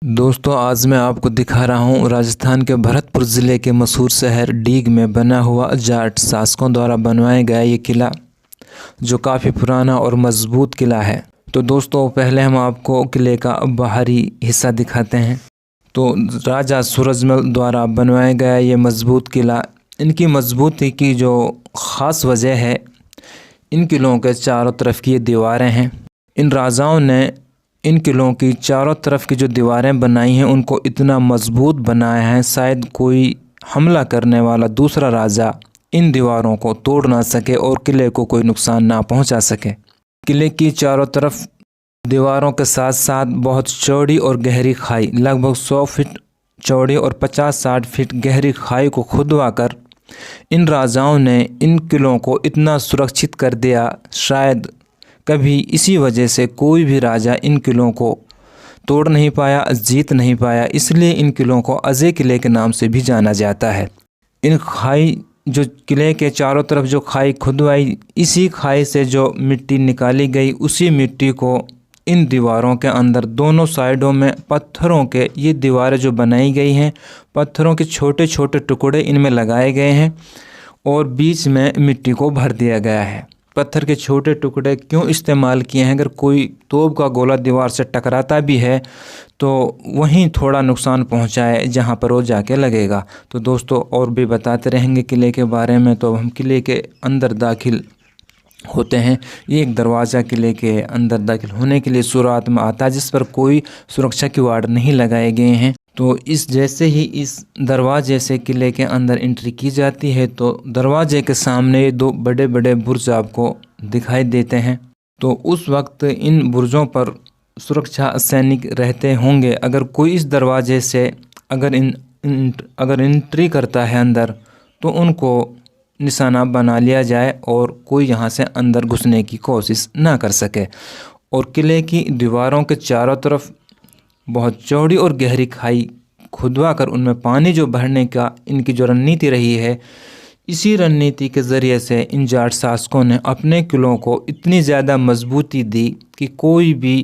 दोस्तों आज मैं आपको दिखा रहा हूँ राजस्थान के भरतपुर ज़िले के मशहूर शहर डीग में बना हुआ जाट शासकों द्वारा बनवाया गया ये किला, जो काफ़ी पुराना और मजबूत किला है। तो दोस्तों पहले हम आपको किले का बाहरी हिस्सा दिखाते हैं। तो राजा सूरजमल द्वारा बनवाया गया ये मजबूत किला, इनकी मजबूती की जो ख़ास वजह है, इन किलों के चारों तरफ की ये दीवारें हैं। इन राजाओं ने इन किलों की चारों तरफ की जो दीवारें बनाई हैं उनको इतना मजबूत बनाया है, शायद कोई हमला करने वाला दूसरा राजा इन दीवारों को तोड़ ना सके और किले को कोई नुकसान ना पहुंचा सके। किले की चारों तरफ दीवारों के साथ साथ बहुत चौड़ी और गहरी खाई, लगभग 100 फीट चौड़ी और 50-60 फीट गहरी खाई को खुदवा कर इन राजाओं ने इन किलों को इतना सुरक्षित कर दिया, शायद कभी इसी वजह से कोई भी राजा इन किलों को तोड़ नहीं पाया, जीत नहीं पाया। इसलिए इन किलों को अजय किले के नाम से भी जाना जाता है। इन खाई जो किले के चारों तरफ जो खाई खुदवाई, इसी खाई से जो मिट्टी निकाली गई, उसी मिट्टी को इन दीवारों के अंदर दोनों साइडों में पत्थरों के ये दीवारें जो बनाई गई हैं, पत्थरों के छोटे छोटे टुकड़े इनमें लगाए गए हैं और बीच में मिट्टी को भर दिया गया है। पत्थर के छोटे टुकड़े क्यों इस्तेमाल किए हैं? अगर कोई तोप का गोला दीवार से टकराता भी है तो वहीं थोड़ा नुकसान पहुंचाए जहां पर वो जाके लगेगा। तो दोस्तों और भी बताते रहेंगे किले के बारे में। तो हम किले के अंदर दाखिल होते हैं। ये एक दरवाज़ा किले के अंदर दाखिल होने के लिए शुरुआत में आता है, जिस पर कोई सुरक्षा की वाड़ नहीं लगाए गए हैं। तो इस जैसे ही इस दरवाजे से किले के अंदर एंट्री की जाती है तो दरवाजे के सामने दो बड़े बड़े बुर्ज आपको दिखाई देते हैं। तो उस वक्त इन बुर्जों पर सुरक्षा सैनिक रहते होंगे। अगर कोई इस दरवाजे से अगर एंट्री करता है अंदर तो उनको निशाना बना लिया जाए और कोई यहाँ से अंदर घुसने की कोशिश ना कर सके। और किले की दीवारों के चारों तरफ बहुत चौड़ी और गहरी खाई खुदवा कर उनमें पानी जो भरने का इनकी जो रणनीति रही है, इसी रणनीति के ज़रिए से इन जाट शासकों ने अपने किलों को इतनी ज़्यादा मजबूती दी कि कोई भी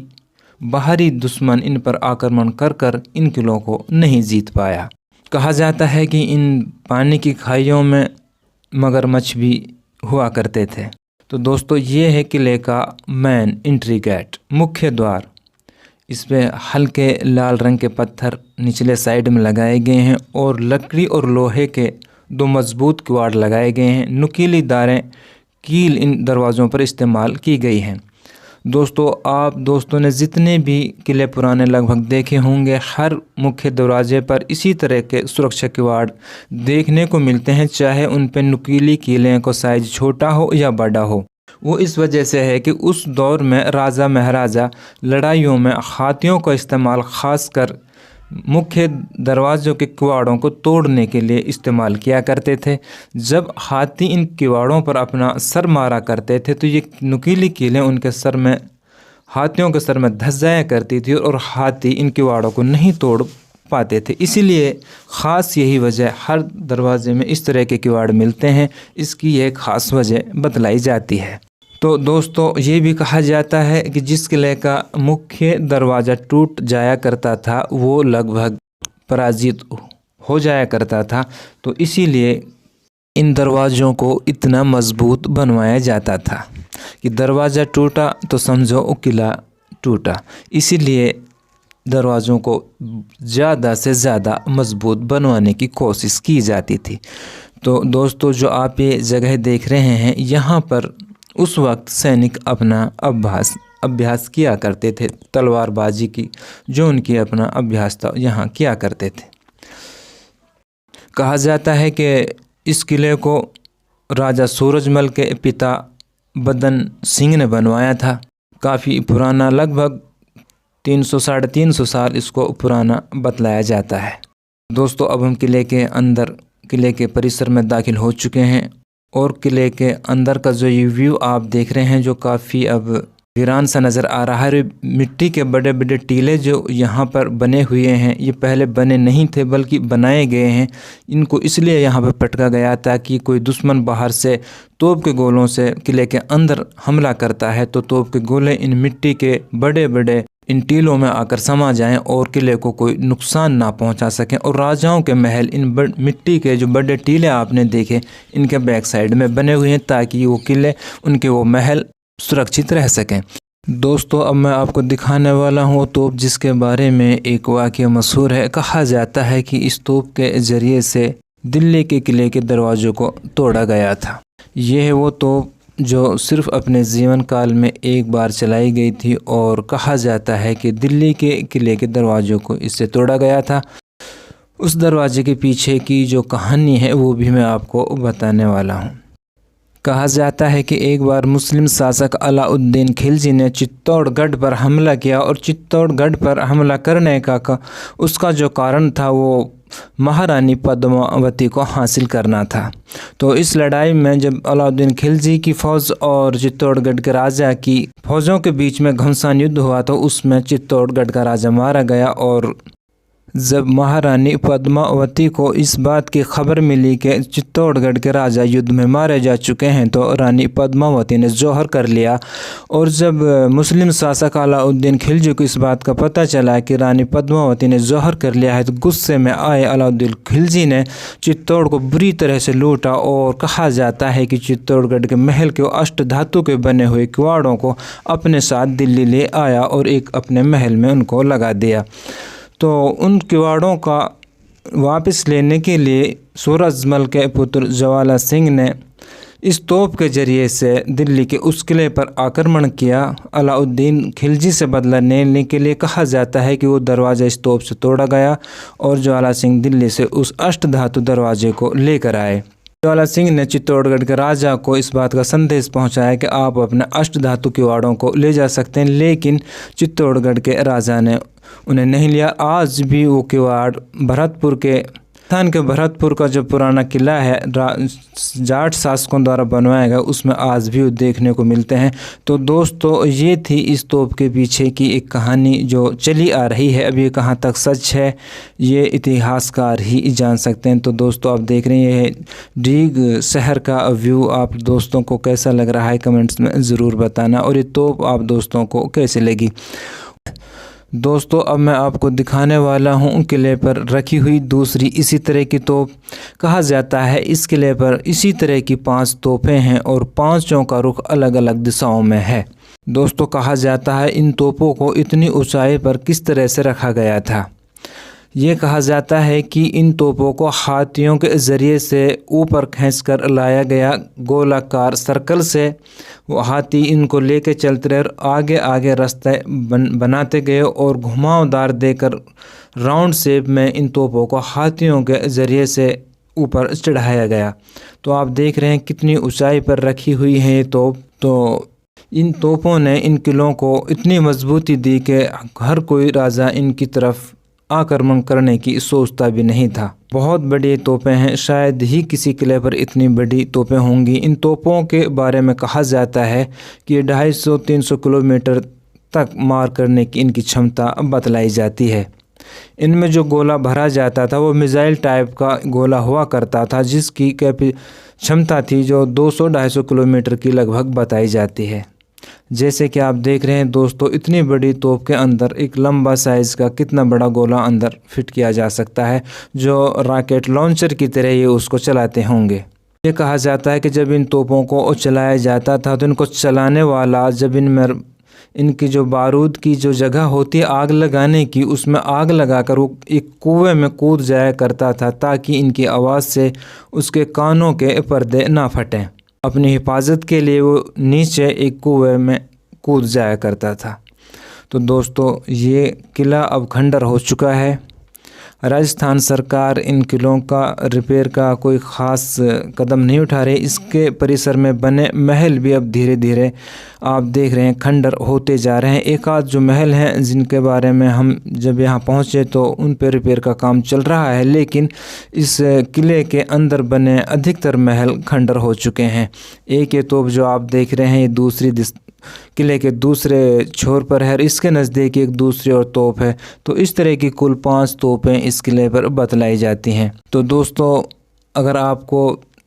बाहरी दुश्मन इन पर आक्रमण कर कर इन किलों को नहीं जीत पाया। कहा जाता है कि इन पानी की खाइयों में मगरमच्छ भी हुआ करते थे। तो दोस्तों ये है किले का मेन एंट्री गेट, मुख्य द्वार। इसमें हल्के लाल रंग के पत्थर निचले साइड में लगाए गए हैं और लकड़ी और लोहे के दो मजबूत किवाड़ लगाए गए हैं। नुकीली दारें कील इन दरवाज़ों पर इस्तेमाल की गई हैं। दोस्तों ने जितने भी किले पुराने लगभग देखे होंगे, हर मुख्य दरवाजे पर इसी तरह के सुरक्षा किवाड़ देखने को मिलते हैं, चाहे उन पर नुकीली कीलें को साइज छोटा हो या बड़ा हो। वो इस वजह से है कि उस दौर में राजा महाराजा लड़ाइयों में हाथियों का इस्तेमाल खासकर मुख्य दरवाज़ों के किवाड़ों को तोड़ने के लिए इस्तेमाल किया करते थे। जब हाथी इन किवाड़ों पर अपना सर मारा करते थे तो ये नुकीली कीलें उनके सर में, हाथियों के सर में धंस जाया करती थी और हाथी इन किवाड़ों को नहीं तोड़ पाते थे। इसीलिए ख़ास यही वजह हर दरवाजे में इस तरह के किवाड़ मिलते हैं, इसकी एक ख़ास वजह बतलाई जाती है। तो दोस्तों ये भी कहा जाता है कि जिस किले का मुख्य दरवाज़ा टूट जाया करता था वो लगभग पराजित हो जाया करता था। तो इसीलिए इन दरवाज़ों को इतना मजबूत बनवाया जाता था कि दरवाज़ा टूटा तो समझो किला टूटा। इसीलिए दरवाज़ों को ज़्यादा से ज़्यादा मजबूत बनवाने की कोशिश की जाती थी। तो दोस्तों जो आप ये जगह देख रहे हैं, यहाँ पर उस वक्त सैनिक अपना अभ्यास किया करते थे, तलवारबाजी की जो उनकी अपना अभ्यास था यहाँ किया करते थे। कहा जाता है कि इस किले को राजा सूरजमल के पिता बदन सिंह ने बनवाया था। काफ़ी पुराना, लगभग 300-350 साल इसको पुराना बतलाया जाता है। दोस्तों अब हम किले के अंदर, किले के परिसर में दाखिल हो चुके हैं और किले के अंदर का जो ये व्यू आप देख रहे हैं, जो काफ़ी अब वीरान सा नज़र आ रहा है। मिट्टी के बड़े बड़े टीले जो यहाँ पर बने हुए हैं, ये पहले बने नहीं थे बल्कि बनाए गए हैं। इनको इसलिए यहाँ पर पटका गया ताकि कोई दुश्मन बाहर से तोप के गोलों से किले के अंदर हमला करता है तो तोप के गोले इन मिट्टी के बड़े बड़े इन टीलों में आकर समा जाएं और किले को कोई नुकसान ना पहुंचा सकें। और राजाओं के महल इन मिट्टी के जो बड़े टीले आपने देखे इनके बैक साइड में बने हुए हैं ताकि वो किले उनके वो महल सुरक्षित रह सकें। दोस्तों अब मैं आपको दिखाने वाला हूँ तोप जिसके बारे में एक वाक़या मशहूर है। कहा जाता है कि इस तोप के ज़रिए से दिल्ली के किले के दरवाज़ों को तोड़ा गया था। यह है वो तोप जो सिर्फ अपने जीवन काल में एक बार चलाई गई थी और कहा जाता है कि दिल्ली के किले के दरवाज़ों को इससे तोड़ा गया था। उस दरवाजे के पीछे की जो कहानी है वो भी मैं आपको बताने वाला हूँ। कहा जाता है कि एक बार मुस्लिम शासक अलाउद्दीन खिलजी ने चित्तौड़गढ़ पर हमला किया और चित्तौड़गढ़ पर हमला करने का उसका जो कारण था वो महारानी पद्मावती को हासिल करना था। तो इस लड़ाई में जब अलाउद्दीन खिलजी की फ़ौज और चित्तौड़गढ़ के राजा की फ़ौजों के बीच में घमासान युद्ध हुआ तो उसमें चित्तौड़गढ़ का राजा मारा गया। और जब महारानी पद्मावती को इस बात की खबर मिली कि चित्तौड़गढ़ के राजा युद्ध में मारे जा चुके हैं तो रानी पद्मावती ने जौहर कर लिया। और जब मुस्लिम शासक अलाउद्दीन खिलजी को इस बात का पता चला कि रानी पद्मावती ने जौहर कर लिया है तो गुस्से में आए अलाउद्दीन खिलजी ने चित्तौड़ को बुरी तरह से लूटा। और कहा जाता है कि चित्तौड़गढ़ के महल के अष्ट धातु के बने हुए किवाड़ों को अपने साथ दिल्ली ले आया और एक अपने महल में उनको लगा दिया। तो उन किवाड़ों का वापस लेने के लिए सूरजमल के पुत्र ज्वाला सिंह ने इस तोप के ज़रिए से दिल्ली के उस किले पर आक्रमण किया। अलाउद्दीन खिलजी से बदला लेने के लिए कहा जाता है कि वो दरवाज़ा इस तोप से तोड़ा गया और ज्वाला सिंह दिल्ली से उस अष्टधातु दरवाजे को लेकर आए। ज्वाला सिंह ने चित्तौड़गढ़ के राजा को इस बात का संदेश पहुंचाया कि आप अपने अष्टधातु किवाड़ों को ले जा सकते हैं, लेकिन चित्तौड़गढ़ के राजा ने उन्हें नहीं लिया। आज भी वो किवाड़ भरतपुर के भरतपुर का जो पुराना किला है जाट शासकों द्वारा बनवाया गया उसमें आज भी वो देखने को मिलते हैं। तो दोस्तों ये थी इस तोप के पीछे की एक कहानी जो चली आ रही है। अब ये कहाँ तक सच है ये इतिहासकार ही जान सकते हैं। तो दोस्तों आप देख रहे हैं डीग शहर का व्यू, आप दोस्तों को कैसा लग रहा है कमेंट्स में ज़रूर बताना और ये तोप आप दोस्तों को कैसे लगी। दोस्तों अब मैं आपको दिखाने वाला हूँ किले पर रखी हुई दूसरी इसी तरह की तोप। कहा जाता है इस किले पर इसी तरह की 5 तोपें हैं और पांचों का रुख अलग अलग दिशाओं में है। दोस्तों कहा जाता है इन तोपों को इतनी ऊंचाई पर किस तरह से रखा गया था। ये कहा जाता है कि इन तोपों को हाथियों के ज़रिए से ऊपर खींचकर लाया गया गोलाकार सर्कल से। वो हाथी इनको लेके चलते रहे और आगे आगे रास्ते बनाते गए और घुमावदार देकर राउंड शेप में इन तोपों को हाथियों के ज़रिए से ऊपर चढ़ाया गया। तो आप देख रहे हैं कितनी ऊंचाई पर रखी हुई है ये तोप। तो इन तोपों ने इन किलों को इतनी मजबूती दी कि हर कोई राजा इनकी तरफ आक्रमण करने की सोचता भी नहीं था। बहुत बड़ी तोपें हैं, शायद ही किसी किले पर इतनी बड़ी तोपें होंगी। इन तोपों के बारे में कहा जाता है कि 250-300 किलोमीटर तक मार करने की इनकी क्षमता बतलाई जाती है। इनमें जो गोला भरा जाता था वो मिसाइल टाइप का गोला हुआ करता था जिसकी क्षमता थी जो 200-250 किलोमीटर की लगभग बताई जाती है। जैसे कि आप देख रहे हैं दोस्तों इतनी बड़ी तोप के अंदर एक लंबा साइज़ का कितना बड़ा गोला अंदर फिट किया जा सकता है जो रॉकेट लॉन्चर की तरह ये उसको चलाते होंगे। ये कहा जाता है कि जब इन तोपों को चलाया जाता था तो इनको चलाने वाला जब इनमें इनकी जो बारूद की जो जगह होती है आग लगाने की उसमें आग लगाकर वो एक कुएं में कूद जाया करता था ताकि इनकी आवाज़ से उसके कानों के पर्दे ना फटें। अपनी हिफाजत के लिए वो नीचे एक कुएं में कूद जाया करता था। तो दोस्तों ये किला अब खंडर हो चुका है। राजस्थान सरकार इन किलों का रिपेयर का कोई ख़ास कदम नहीं उठा रही। इसके परिसर में बने महल भी अब धीरे धीरे आप देख रहे हैं खंडर होते जा रहे हैं। एक आध जो महल हैं जिनके बारे में हम जब यहाँ पहुँचे तो उन पर रिपेयर का काम चल रहा है, लेकिन इस किले के अंदर बने अधिकतर महल खंडर हो चुके हैं। एक ये तोप जो आप देख रहे हैं ये दूसरी किले के दूसरे छोर पर है, इसके नज़दीक एक दूसरी और तोप है। तो इस तरह की कुल 5 तोपें इस किले पर बतलाई जाती हैं। तो दोस्तों अगर आपको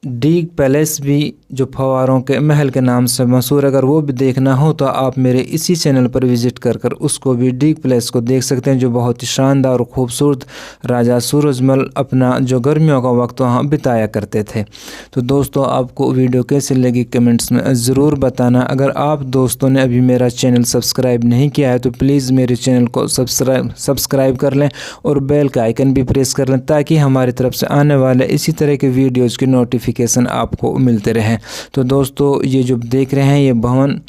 डीग पैलेस भी जो फवारों के महल के नाम से मशहूर, अगर वो भी देखना हो तो आप मेरे इसी चैनल पर विजिट कर उसको भी डीग पैलेस को देख सकते हैं, जो बहुत ही शानदार और ख़ूबसूरत राजा सूरजमल अपना जो गर्मियों का वक्त वहाँ बिताया करते थे। तो दोस्तों आपको वीडियो कैसी लगी कमेंट्स में ज़रूर बताना। अगर आप दोस्तों ने अभी मेरा चैनल सब्सक्राइब नहीं किया है तो प्लीज़ मेरे चैनल को सब्सक्राइब कर लें और बेल का आइकन भी प्रेस कर लें, ताकि हमारी तरफ से आने वाले इसी तरह के वीडियोज़ की नोटिफिकेशन आपको मिलते रहें। तो दोस्तों ये जो देख रहे हैं ये भवन,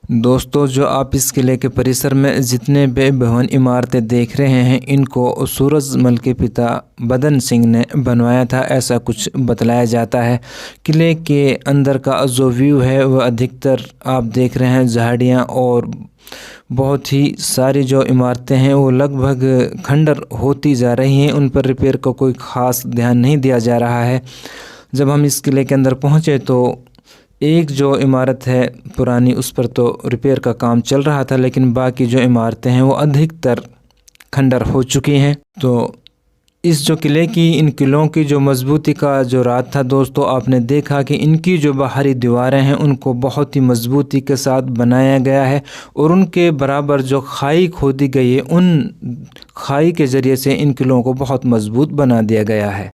दोस्तों जो आप इस किले के परिसर में जितने भी भवन इमारतें देख रहे हैं इनको सूरजमल के पिता बदन सिंह ने बनवाया था, ऐसा कुछ बतलाया जाता है। किले के अंदर का जो व्यू है वह अधिकतर आप देख रहे हैं झाड़ियाँ और बहुत ही सारी जो इमारतें हैं वो लगभग खंडर होती जा रही हैं, उन पर रिपेयर का कोई ख़ास ध्यान नहीं दिया जा रहा है। जब हम इस किले के अंदर पहुँचे तो एक जो इमारत है पुरानी उस पर तो रिपेयर का काम चल रहा था, लेकिन बाकी जो इमारतें हैं वो अधिकतर खंडर हो चुकी हैं। तो इस जो किले की, इन किलों की जो मजबूती का जो राज था दोस्तों, आपने देखा कि इनकी जो बाहरी दीवारें हैं उनको बहुत ही मजबूती के साथ बनाया गया है और उनके बराबर जो खाई खोदी गई है उन खाई के ज़रिए से इन किलों को बहुत मजबूत बना दिया गया है।